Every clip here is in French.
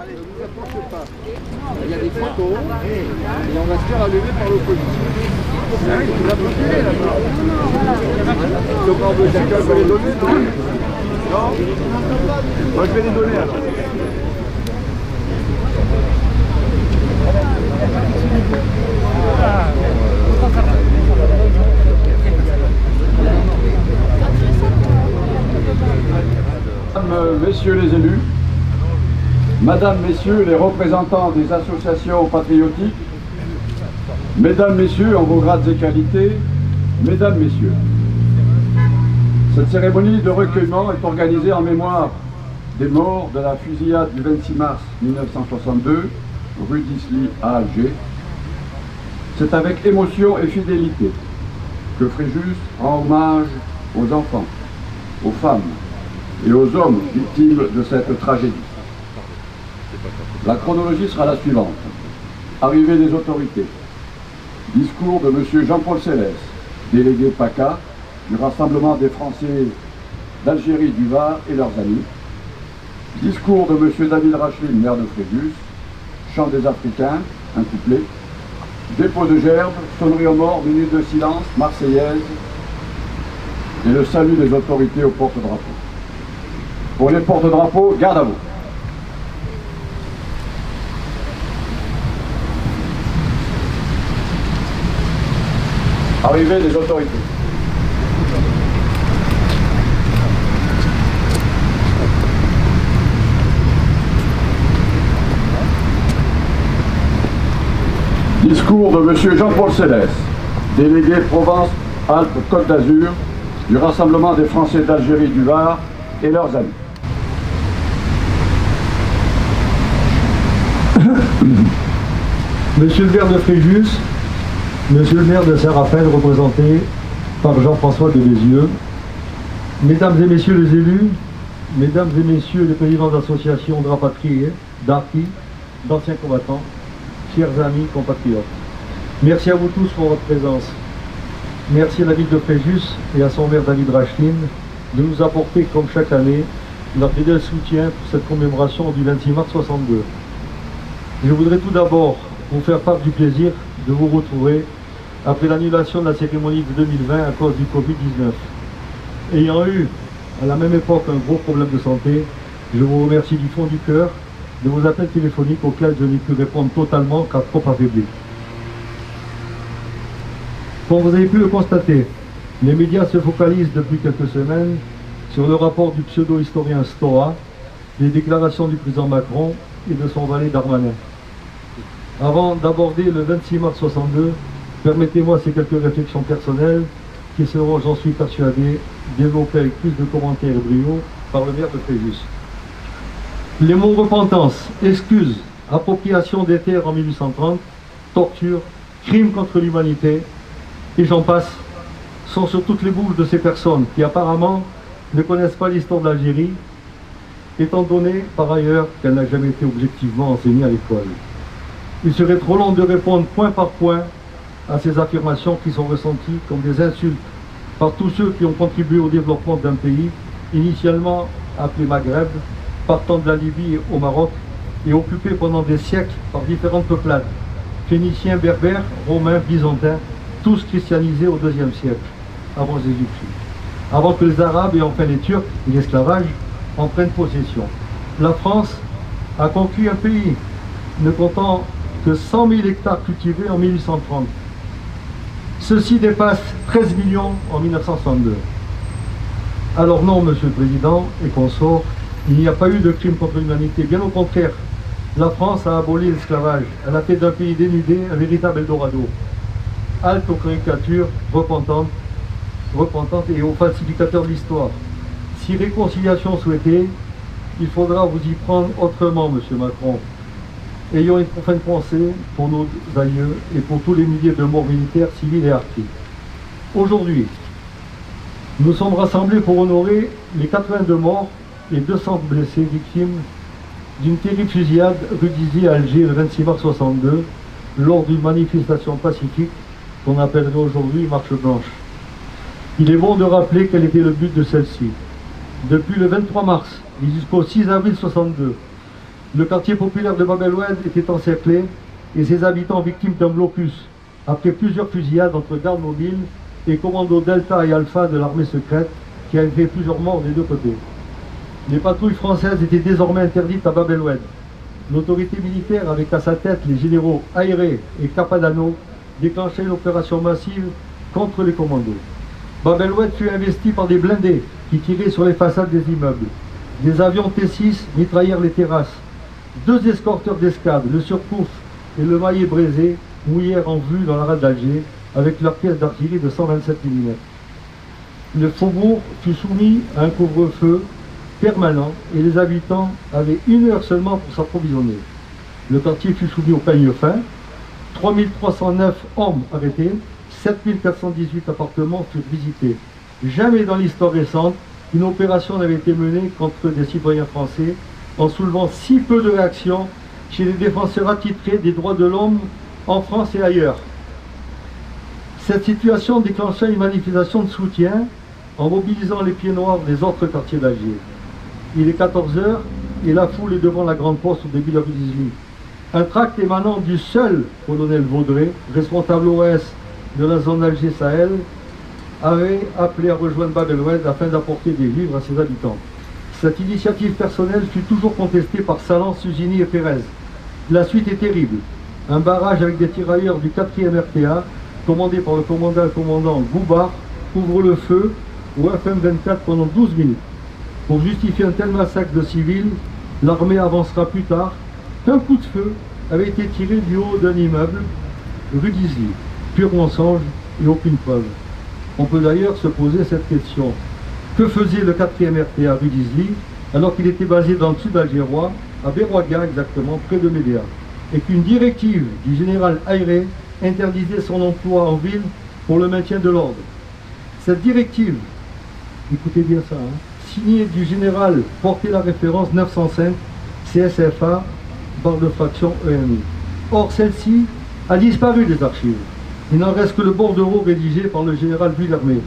Allez, ne vous approchez pas. Il y a des photos et on va se faire allumer par l'opposition. Ah oui, tu vas postuler là-bas. Comment veut chacun peut les donner, non? Moi je vais les donner alors. Mesdames, Messieurs les élus, Mesdames, Messieurs les représentants des associations patriotiques, Mesdames, Messieurs en vos grades et qualités, Mesdames, Messieurs, cette cérémonie de recueillement est organisée en mémoire des morts de la fusillade du 26 mars 1962, rue d'Isly à Alger. C'est avec émotion et fidélité que Fréjus rend hommage aux enfants, aux femmes et aux hommes victimes de cette tragédie. La chronologie sera la suivante. Arrivée des autorités. Discours de M. Jean-Paul Célès, délégué PACA, du Rassemblement des Français d'Algérie, du Var et leurs amis. Discours de M. David Rachel, maire de Fréjus. Chant des Africains, un couplet. Dépôt de gerbes, sonnerie aux morts, minute de silence, marseillaise. Et le salut des autorités au porte-drapeau. Pour les porte-drapeaux, garde à vous. Arrivée des autorités. Discours de M. Jean-Paul Célès, délégué Provence-Alpes-Côte d'Azur du Rassemblement des Français d'Algérie du Var et leurs amis. Monsieur le maire de Fréjus, Monsieur le maire de Saint-Raphaël, représenté par Jean-François de Bézieux, Mesdames et Messieurs les élus, Mesdames et Messieurs les présidents d'associations de rapatriés, d'harkis, d'anciens combattants, chers amis, compatriotes, merci à vous tous pour votre présence. Merci à la ville de Fréjus et à son maire David Rachlin de nous apporter, comme chaque année, leur fidèle soutien pour cette commémoration du 26 mars 62. Je voudrais tout d'abord vous faire part du plaisir de vous retrouver après l'annulation de la cérémonie de 2020 à cause du Covid-19. Ayant eu à la même époque un gros problème de santé, je vous remercie du fond du cœur de vos appels téléphoniques auxquels je n'ai pu répondre totalement car trop affaibli. Comme vous avez pu le constater, les médias se focalisent depuis quelques semaines sur le rapport du pseudo-historien Stoa, les déclarations du président Macron et de son valet Darmanin. Avant d'aborder le 26 mars 62, permettez-moi ces quelques réflexions personnelles qui seront, j'en suis persuadé, développées avec plus de commentaires et brio par le maire de Fréjus. Les mots repentance, excuse, appropriation des terres en 1830, torture, crime contre l'humanité, et j'en passe, sont sur toutes les bouches de ces personnes qui apparemment ne connaissent pas l'histoire de l'Algérie, étant donné par ailleurs qu'elle n'a jamais été objectivement enseignée à l'école. Il serait trop long de répondre point par point à ces affirmations qui sont ressenties comme des insultes par tous ceux qui ont contribué au développement d'un pays initialement appelé Maghreb, partant de la Libye au Maroc et occupé pendant des siècles par différentes peuplades, phéniciens, berbères, romains, byzantins, tous christianisés au IIe siècle, avant Jésus-Christ, avant que les Arabes et enfin les Turcs, l'esclavage, en prennent possession. La France a conquis un pays ne comptant que 100 000 hectares cultivés en 1830. Ceci dépasse 13 millions en 1962. Alors non, Monsieur le Président et consorts, il n'y a pas eu de crime contre l'humanité. Bien au contraire, la France a aboli l'esclavage. Elle a fait d'un pays dénudé un véritable Eldorado. Halte aux caricatures repentantes et aux falsificateurs de l'histoire. Si réconciliation souhaitée, il faudra vous y prendre autrement, Monsieur Macron. Ayons une profonde pensée pour nos aïeux et pour tous les milliers de morts militaires, civils et harkis. Aujourd'hui, nous sommes rassemblés pour honorer les 82 morts et 200 blessés victimes d'une terrible fusillade rue d'Izy à Alger le 26 mars 62 lors d'une manifestation pacifique qu'on appellerait aujourd'hui marche blanche. Il est bon de rappeler quel était le but de celle-ci. Depuis le 23 mars et jusqu'au 6 avril 62, le quartier populaire de Bab el-Oued était encerclé et ses habitants victimes d'un blocus après plusieurs fusillades entre gardes mobiles et commandos Delta et Alpha de l'armée secrète qui avaient fait plusieurs morts des deux côtés. Les patrouilles françaises étaient désormais interdites à Bab el-Oued. L'autorité militaire, avec à sa tête les généraux Aéré et Capadano, déclenchait une opération massive contre les commandos. Bab el-Oued fut investi par des blindés qui tiraient sur les façades des immeubles. Des avions T-6 mitraillèrent les terrasses. 2 escorteurs d'escadre, le Surcouf et le Maillet Brézé, mouillèrent en vue dans la rade d'Alger avec leurs pièces d'artillerie de 127 mm. Le faubourg fut soumis à un couvre-feu permanent et les habitants avaient 1 heure seulement pour s'approvisionner. Le quartier fut soumis au peigne fin, 3309 hommes arrêtés, 7418 appartements furent visités. Jamais dans l'histoire récente, une opération n'avait été menée contre des citoyens français en soulevant si peu de réactions chez les défenseurs attitrés des droits de l'homme en France et ailleurs. Cette situation déclencha une manifestation de soutien en mobilisant les pieds noirs des autres quartiers d'Alger. Il est 14 h et la foule est devant la Grande Poste au début de la rue d'Izy. Un tract émanant du seul colonel Vaudrey, responsable OS de la zone Alger-Sahel, avait appelé à rejoindre Bab el-Oued afin d'apporter des vivres à ses habitants. Cette initiative personnelle fut toujours contestée par Salan, Suzini et Pérez. La suite est terrible. Un barrage avec des tirailleurs du 4e RTA, commandé par le commandant Goubard, ouvre le feu au FM24 pendant 12 minutes. Pour justifier un tel massacre de civils, l'armée avancera plus tard qu'un coup de feu avait été tiré du haut d'un immeuble rue d'Isly. Pur mensonge et aucune preuve. On peut d'ailleurs se poser cette question. Que faisait le 4e RTA rue d'Isly alors qu'il était basé dans le sud algérois, à Berrouaga exactement, près de Médéa, et qu'une directive du général Ayré interdisait son emploi en ville pour le maintien de l'ordre. Cette directive, écoutez bien ça, signée du général, portait la référence 905 CSFA, barre de fraction EMI. Or, celle-ci a disparu des archives. Il n'en reste que le bordereau rédigé par le général Vuillermé.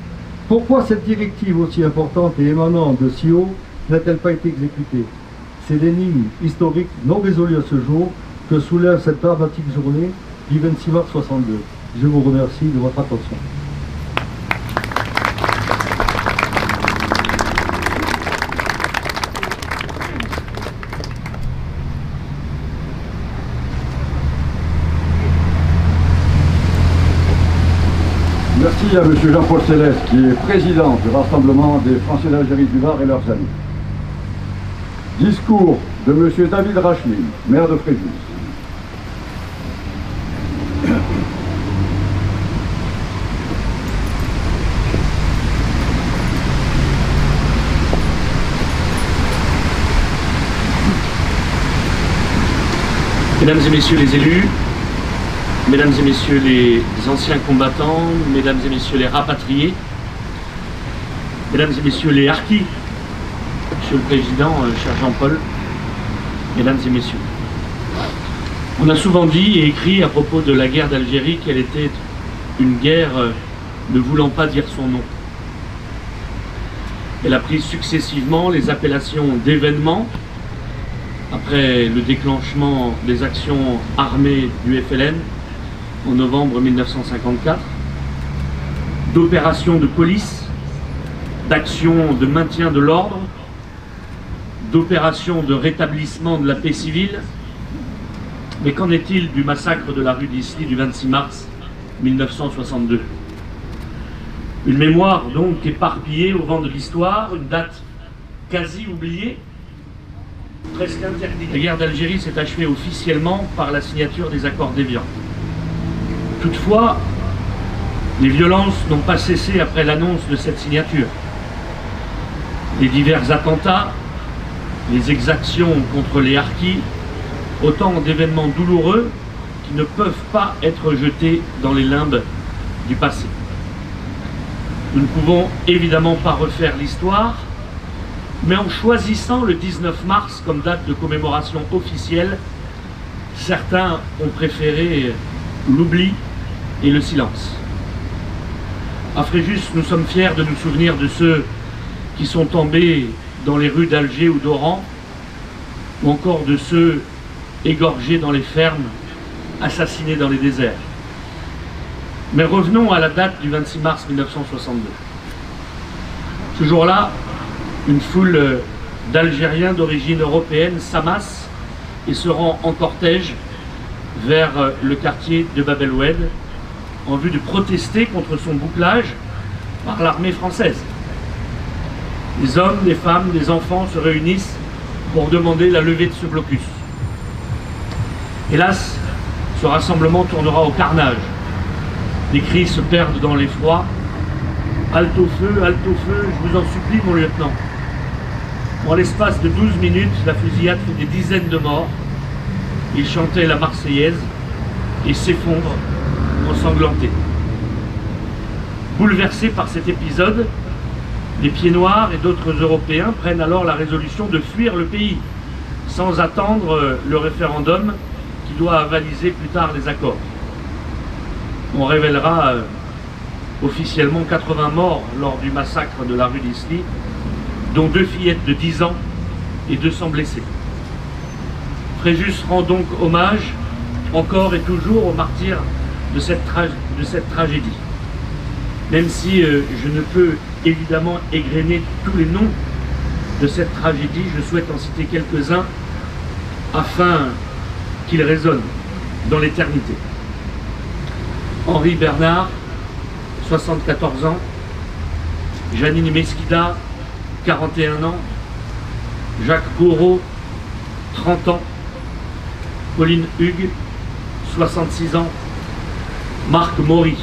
Pourquoi cette directive aussi importante et émanant de si haut n'a-t-elle pas été exécutée? C'est l'énigme historique non résolue à ce jour que soulève cette dramatique journée du 26 mars 62. Je vous remercie de votre attention. Merci à M. Jean-Paul Céleste, qui est président du Rassemblement des Français d'Algérie du Var et leurs amis. Discours de M. David Rachmin, maire de Fréjus. Mesdames et messieurs les élus, mesdames et messieurs les anciens combattants, mesdames et messieurs les rapatriés, mesdames et messieurs les harkis, monsieur le Président, cher Jean-Paul, mesdames et messieurs. On a souvent dit et écrit à propos de la guerre d'Algérie qu'elle était une guerre ne voulant pas dire son nom. Elle a pris successivement les appellations d'événements, après le déclenchement des actions armées du FLN en novembre 1954, d'opérations de police, d'actions de maintien de l'ordre, d'opérations de rétablissement de la paix civile. Mais qu'en est-il du massacre de la rue d'Isly du 26 mars 1962? Une mémoire donc éparpillée au vent de l'histoire, une date quasi oubliée, presque interdite. La guerre d'Algérie s'est achevée officiellement par la signature des accords d'Évian. Toutefois, les violences n'ont pas cessé après l'annonce de cette signature. Les divers attentats, les exactions contre les harkis, autant d'événements douloureux qui ne peuvent pas être jetés dans les limbes du passé. Nous ne pouvons évidemment pas refaire l'histoire, mais en choisissant le 19 mars comme date de commémoration officielle, certains ont préféré l'oubli et le silence. À Fréjus, nous sommes fiers de nous souvenir de ceux qui sont tombés dans les rues d'Alger ou d'Oran, ou encore de ceux égorgés dans les fermes, assassinés dans les déserts. Mais revenons à la date du 26 mars 1962. Ce jour-là, une foule d'Algériens d'origine européenne s'amasse et se rend en cortège vers le quartier de Bab el-Oued en vue de protester contre son bouclage par l'armée française. Les hommes, les femmes, les enfants se réunissent pour demander la levée de ce blocus. Hélas, ce rassemblement tournera au carnage. Des cris se perdent dans l'effroi. « Halte au feu, je vous en supplie, mon lieutenant !» En l'espace de 12 minutes, la fusillade fait des dizaines de morts. Ils chantaient la Marseillaise et s'effondrent ensanglantés. Bouleversés par cet épisode, les Pieds Noirs et d'autres Européens prennent alors la résolution de fuir le pays, sans attendre le référendum qui doit avaliser plus tard les accords. On révélera officiellement 80 morts lors du massacre de la rue d'Isly, dont 2 fillettes de 10 ans et 200 blessés. Fréjus rend donc hommage, encore et toujours, aux martyrs de cette tragédie. Même si je ne peux évidemment égrener tous les noms de cette tragédie, je souhaite en citer quelques-uns afin qu'ils résonnent dans l'éternité. Henri Bernard, 74 ans, Janine Mesquida, 41 ans, Jacques Gouraud, 30 ans, Pauline Hugues, 66 ans, Marc Maury,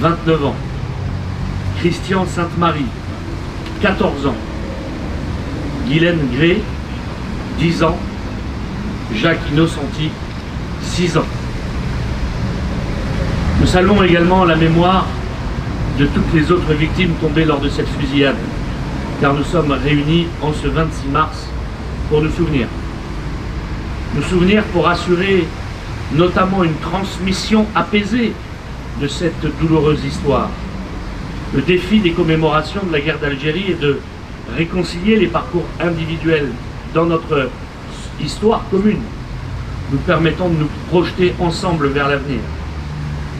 29 ans. Christian Sainte-Marie, 14 ans. Guylaine Gray, 10 ans. Jacques Innocenti, 6 ans. Nous saluons également la mémoire de toutes les autres victimes tombées lors de cette fusillade, car nous sommes réunis en ce 26 mars pour nous souvenir. Nous souvenir pour assurer notamment une transmission apaisée de cette douloureuse histoire. Le défi des commémorations de la guerre d'Algérie est de réconcilier les parcours individuels dans notre histoire commune, nous permettant de nous projeter ensemble vers l'avenir.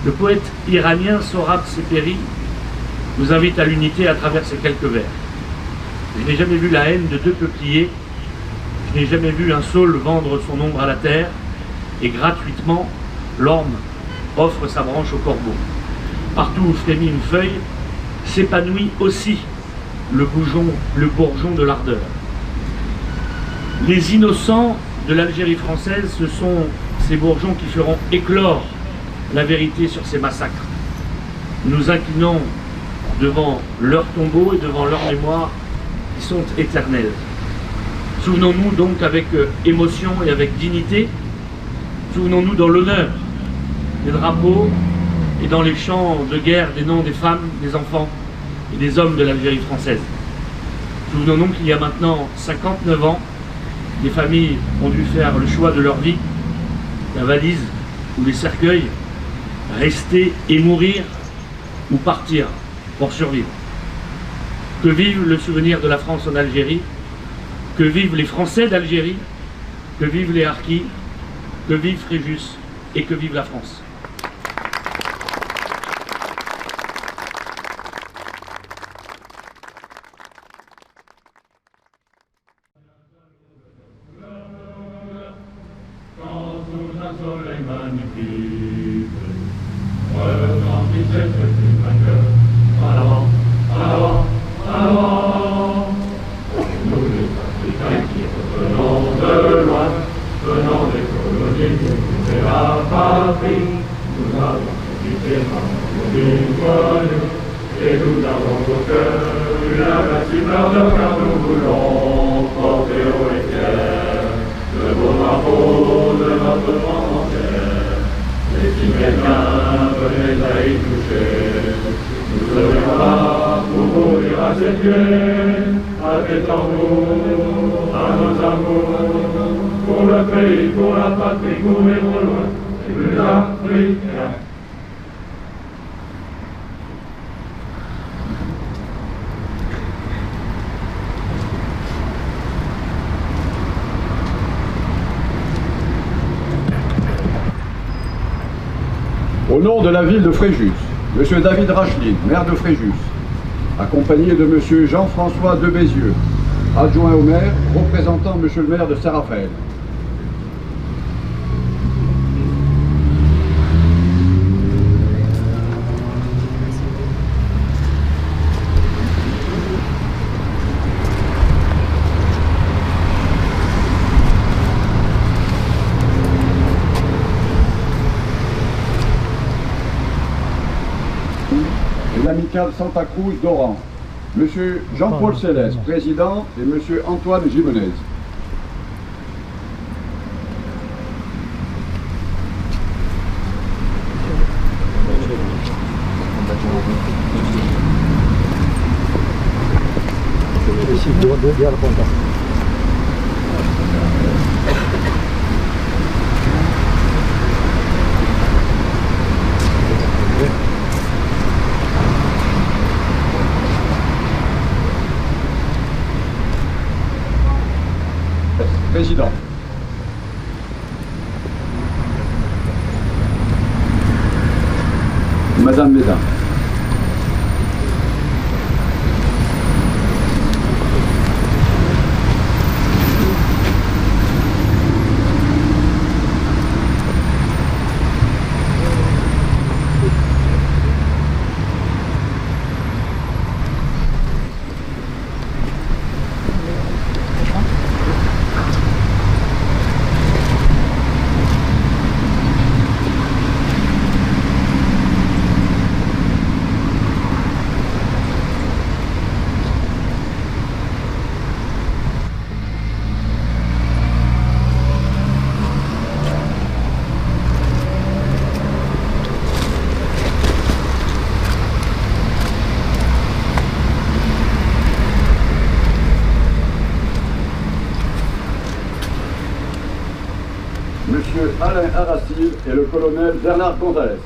Le poète iranien Sohrab Sepehri nous invite à l'unité à travers ces quelques vers. Je n'ai jamais vu la haine de deux peupliers, je n'ai jamais vu un saule vendre son ombre à la terre, et gratuitement, l'orme offre sa branche au corbeau. Partout où frémit une feuille, s'épanouit aussi le bourgeon de l'ardeur. Les innocents de l'Algérie française, ce sont ces bourgeons qui feront éclore la vérité sur ces massacres. Nous inclinons devant leurs tombeaux et devant leurs mémoires qui sont éternelles. Souvenons-nous donc avec émotion et avec dignité, souvenons-nous dans l'honneur des drapeaux et dans les chants de guerre des noms des femmes, des enfants et des hommes de l'Algérie française. Souvenons-nous qu'il y a maintenant 59 ans, des familles ont dû faire le choix de leur vie, la valise ou les cercueils, rester et mourir ou partir pour survivre. Que vive le souvenir de la France en Algérie, que vivent les Français d'Algérie, que vivent les harkis, que vive Fréjus et que vive la France. Soleil magnifique, retentissait ce cri vainqueur. En avant, en avant, en avant. Nous les Africains qui revenons de loin, venant des colonies qui faisaient la patrie, nous avons profité par nos connus, et nous avons au cœur une invincible ardeur, car nous voulons porter haut et fier le beau drapeau de notre France entière. Et si quelqu'un venait à y toucher, nous serions là pour mourir à ses pieds, à des tambours, à nos amours, pour le pays, pour la patrie, courir au loin, et plus africains. Au nom de la ville de Fréjus, M. David Racheline, maire de Fréjus, accompagné de M. Jean-François de Bézieux, adjoint au maire, représentant M. le maire de Saint-Raphaël. L'amicale Santa Cruz d'Oran, M. Jean-Paul Céleste, président, et M. Antoine Gimenez. Président. Madame Mesdames. Alain Aracil et le colonel Bernard Gonzalez.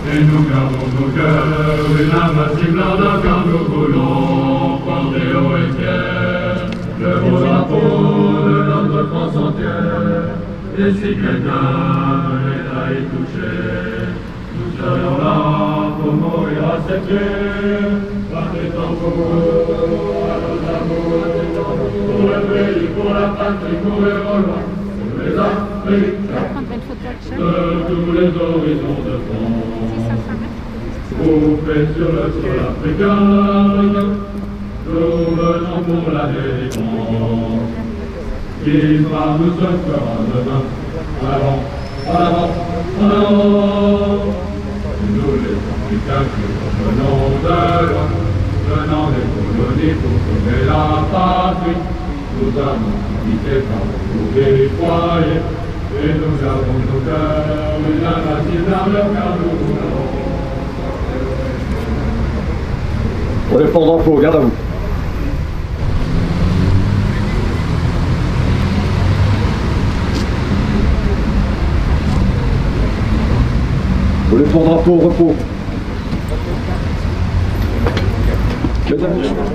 Et nous gardons nos cœurs inavincibles ardeur nous voulons porter haut et fier le beau drapeau de notre France entière. Et si quelqu'un venait à y toucher, nous serions là pour mourir à ses pieds. Battez tambour à nos amours, pour le pays, pour la patrie, pour les Gaulois, pour les Africains, de tous les horizons de France. Groupés sur le sol africain, nous venons pour la délivrance. Qui sera nous fera demain. En avant, en avant, en avant. Nous les Africains qui venons de loin, venant des colonies pour sauver la patrie. Nous avons quitté par tous les foyers, Et nous avons nos cœurs, une invincible ardeur car nous voulons. Pour les porte drapeaux, garde à vous. Pour les porte drapeaux, repos. Mesdames, Messieurs.